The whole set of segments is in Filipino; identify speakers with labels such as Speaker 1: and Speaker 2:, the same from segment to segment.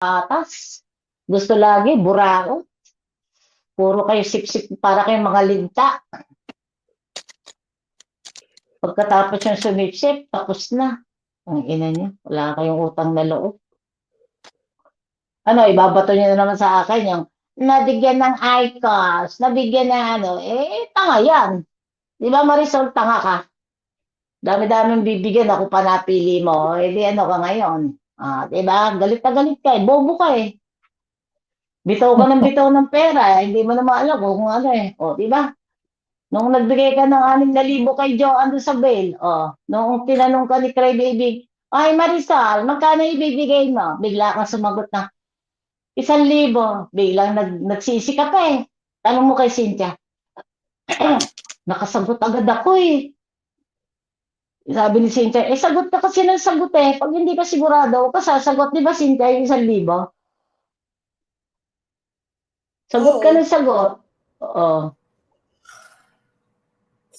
Speaker 1: atas. Gusto lagi, burao. Puro kayo sip-sip para kayong mga linta. Pagkatapos yung sumipsip, tapos na. Ang ina niyo, wala kayong utang na loob. Ano, ibabato niyo na naman sa akin yung nabigyan ng ICOS, nabigyan ng ano, tanga yan. Di ba Marisol, tanga ka? Dami-daming bibigyan ako pa napili mo. Di ano ka ngayon? Di ba? Galit na galit ka eh. Bobo ka eh. Bitaw ka ng bitaw ng pera. Hindi mo naman alam kung ano eh. O, di ba? Nung nagbigay ka ng 6,000 kay Joanne doon sa bail, nung tinanong ka ni Cray Baby, ay Marisol, magkano ibibigay mo? Bigla kang sumagot na, 1,000. Biglang nagsisi ka pa eh. Tanong mo kay Cynthia, nakasagot agad ako eh. Sabi ni Cynthia, sagot ka kasi ng sagot eh. Pag hindi ka sigurado, huwag ka sasagot, di ba Cynthia, yung 1,000? Sagot ka
Speaker 2: Oo.
Speaker 1: ng sagot. Oo.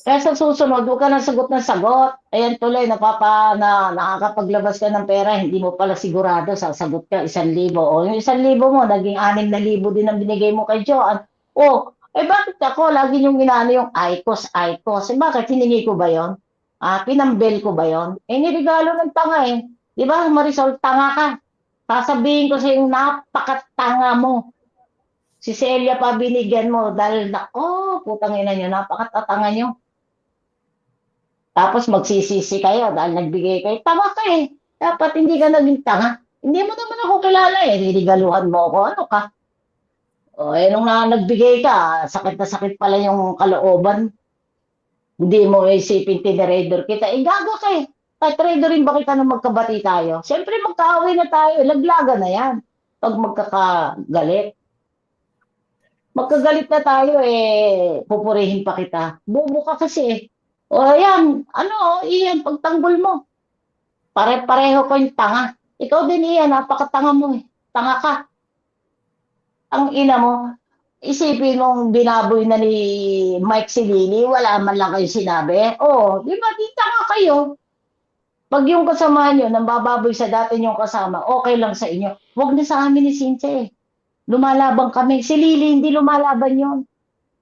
Speaker 1: Kaya sa susunod, huwag ka nang sagot ng sagot. Ayan tuloy, nakakapaglabas ka ng pera, hindi mo pala sigurado, sasagot ka 1,000. O yung 1,000 mo, naging 6,000 din ang binigay mo kay Joan. Bakit ako, lagi yung ginano yung ICOS, ICOS. Bakit, hiningi ko ba yon? Pinambel ko ba yon? Nirigalo ng tanga eh. Di ba, Marisol, tanga ka. Sasabihin ko sa yung napakatanga mo. Si Celia pa binigyan mo dahil putang ina nyo, napakatatanga nyo. Tapos magsisisi kayo dahil nagbigay kayo. Tama ka eh. Dapat hindi ka naging tanga. Hindi mo naman ako kilala eh. Niligaluhan mo ako. Ano ka? Nung nagbigay ka, sakit na sakit pala yung kalooban. Hindi mo isipin tinerader kita. Gago ka eh. Trader rin ba kita nung magkabati tayo? Siyempre magkaaway na tayo. Laglaga na yan. Pag magkakagalit. Magkagalit na tayo pupurihin pa kita. Bobo ka kasi eh. Ayan, Iyan, pagtanggol mo. Pare-pareho ko yung tanga. Ikaw din, Iyan, napakatanga mo eh. Tanga ka. Ang ina mo, isipin mong binaboy na ni Mike si Lily, wala man lang kayo sinabi. Di ba, di tanga kayo. Pag yung kasama nyo, nang bababoy sa dati nyong kasama, okay lang sa inyo. Huwag na sa amin ni Cynthia eh. Lumalaban kami. Si Lily, hindi lumalaban yon.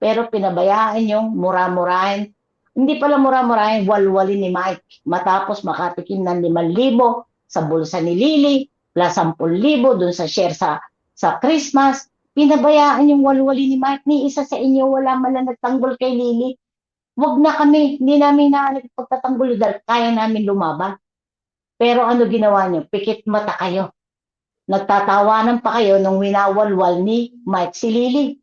Speaker 1: Pero pinabayaan yung mura-murahin. Hindi pala mura-murahin, walwalin ni Mike. Matapos makatikim ng 5,000 sa bulsa ni Lily, plus 10,000 dun sa share sa Christmas. Pinabayaan yung walwalin ni Mike. Ni isa sa inyo, wala man lang nagtanggol kay Lily. Wag na kami. Hindi namin na pagtatanggol dahil kaya namin lumaban. Pero ano ginawa nyo? Pikit mata kayo. Nagtatawanan pa kayo nung winawalwal ni Mike si Lily.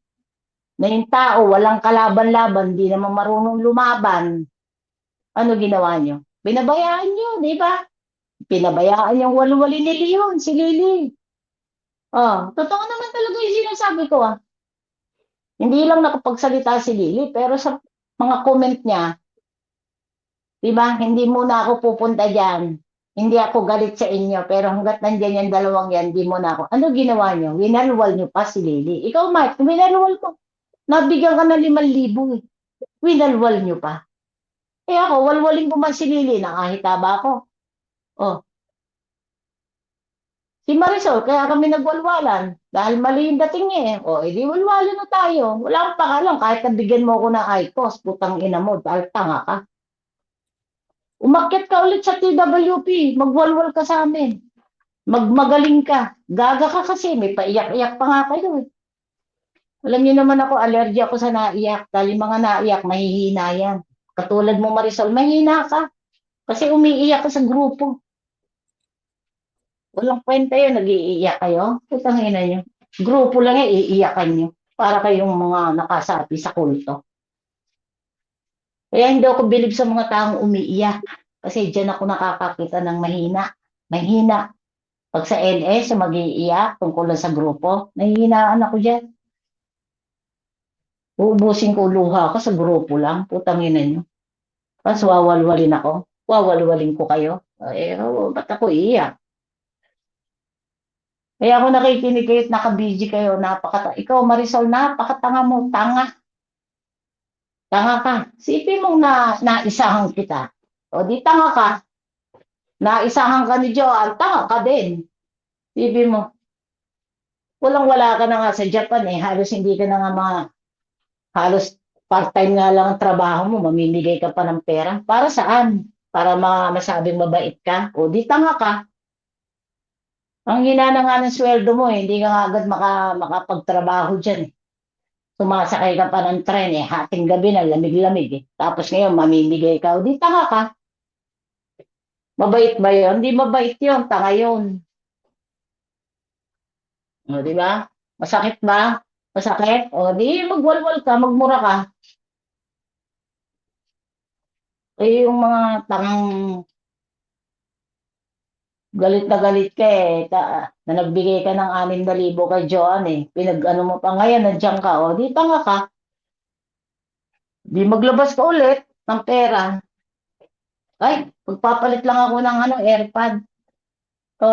Speaker 1: Na yung tao, walang kalaban-laban, di naman marunong lumaban. Ano ginawa nyo? Binabayaan nyo, di ba? Pinabayaan yung walwali ni Leon, si Lily. Totoo naman talaga yung sinasabi ko Hindi lang nakapagsalita si Lily, pero sa mga comment niya, di ba, hindi muna ako pupunta dyan. Hindi ako galit sa inyo, pero hanggat nandyan yung dalawang yan, di muna ako. Ano ginawa nyo? Winalwal nyo pa si Lily. Ikaw, Mike, winalwal mo. Nabigyan ka ng 5,000 Winalwal nyo pa. Ako, walwaling ko man si Lily, nakahita ba ako? Si Marisol, kaya kami nagwalwalan. Dahil mali yung dating niya edi walwalan na tayo. Wala akong pakalam, kahit nabigyan mo ako ng ICOS, putang ina mo, dahil tanga ka. Umakyat ka ulit sa TWP, magwalwal ka sa amin. Magmagaling ka. Gaga ka kasi, may paiyak-iyak pa nga kayo Alam niyo naman ako, allergy ako sa naiyak. Dahil mga naiyak, mahihina yan. Katulad mo Marisol, mahina ka. Kasi umiiyak ka sa grupo. Walang kwenta yun, nag-iiyak kayo. Putang ina nyo. Grupo lang iiyakan nyo. Para kayong mga nakasapi sa kulto. Kaya hindi ako bilib sa mga taong umiiyak. Kasi dyan ako nakakakita ng mahina. Mahina. Pag sa NS, mag-iiyak tungkol lang sa grupo, nahihinaan ako dyan. Uubusin ko luha ko sa grupo lang. Putang ina nyo. Tapos wawalwalin ako. Wawalwalin ko kayo. Ba't ako iiyak? Kaya ako nakikinig kayo at nakabiji kayo. Ikaw Marisol, napakatanga mo. Tanga. Tanga ka. Sipin mong naisahan kita. Di tanga ka. Naisahan ka ni Joan. Tanga ka din. Sipin mo. Walang-wala ka na nga sa Japan eh. Halos hindi ka na nga halos part-time nga lang ang trabaho mo, mamimigay ka pa ng pera. Para saan? Para masabing mabait ka? O di tanga ka. Ang hina na nga ng sweldo mo eh. Hindi ka nga agad makapagtrabaho dyan eh. Sumasakay ka pa ng tren eh. Hating gabi na, lamig-lamig eh. Tapos ngayon, mamimigay ka. O di tanga ka. Mabait ba yun? Hindi mabait yun. Tanga yun. O, di ba? Masakit ba? Masakit? O, di magwalwal ka, magmura ka. Eh, yung mga tangang galit na galit ka eh, na nagbigay ka ng 6,000 kay Joan eh. Pinag-ano mo pa ngayon, nandiyan ka. O, di tanga ka. Di maglabas ka ulit ng pera. Ay, magpapalit lang ako ng AirPod. O,